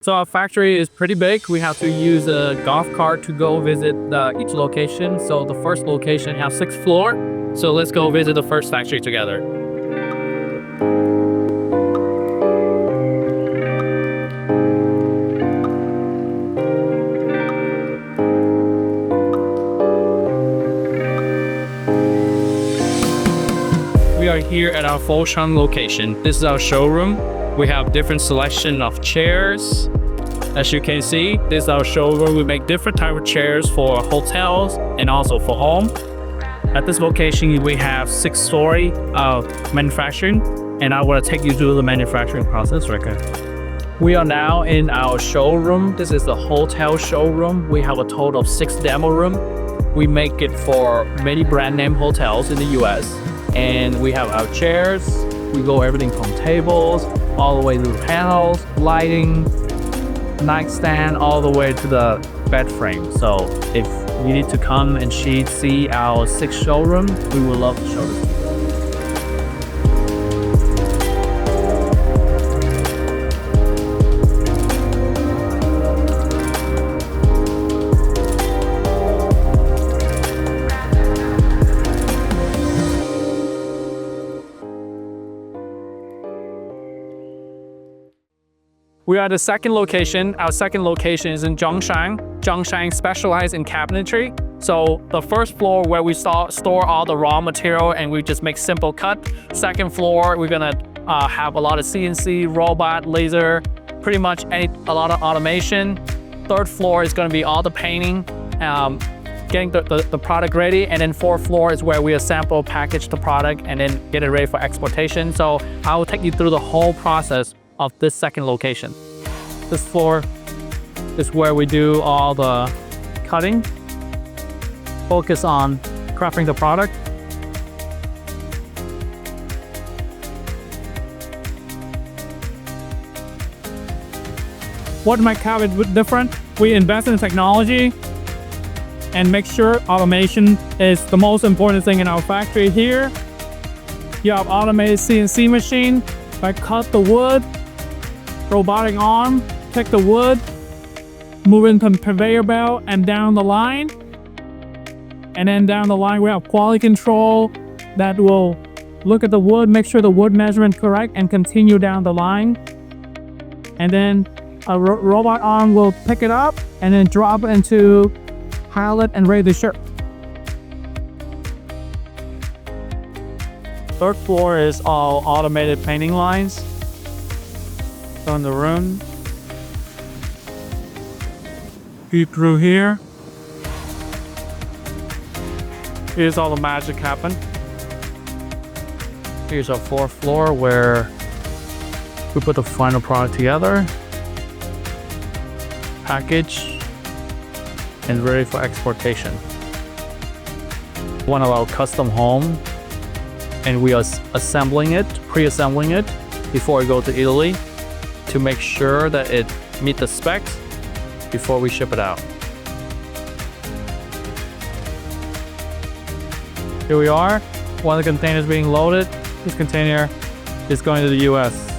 So our factory is pretty big. We have to use a golf cart to go visit each location. So the first location has 6th floor. So let's go visit the first factory together. We are here at our Foshan location. This is our showroom. We have different selection of chairs. As you can see, this is our showroom. We make different type of chairs for hotels and also for home. At this location, we have 6-story of manufacturing, and I want to take you through the manufacturing process right now. We are now in our showroom. This is the hotel showroom. We have a total of 6 demo rooms. We make it for many brand name hotels in the US. And we have our chairs. We go everything from tables, all the way to panels, lighting, nightstand, all the way to the bed frame. So if you need to come and see our 6th showroom, we would love to show this to you. We are at the second location. Our second location is in Zhongshan. Zhongshan specializes in cabinetry. So the first floor where we store all the raw material and we just make simple cut. Second floor, we're gonna have a lot of CNC, robot, laser, pretty much a lot of automation. Third floor is gonna be all the painting, getting the product ready. And then 4th floor is where we assemble, package the product, and then get it ready for exportation. So I will take you through the whole process of this second location. This floor is where we do all the cutting, focus on crafting the product. What might Kavik different? We invest in technology and make sure automation is the most important thing in our factory here. You have automated CNC machine that cut the wood, robotic arm, take the wood, move into the conveyor belt and down the line. And then down the line, we have quality control that will look at the wood, make sure the wood measurement correct, and continue down the line. And then a robot arm will pick it up and then drop it into pallet and ready to ship. 3rd floor is all automated painting lines. So in the room, peek through here. Here's all the magic happen. Here's our 4th floor where we put the final product together, package, and ready for exportation. One of our custom home, and we are assembling it, pre-assembling it before we go to Italy to make sure that it meets the specs before we ship it out. Here we are, one of the containers being loaded. This container is going to the US.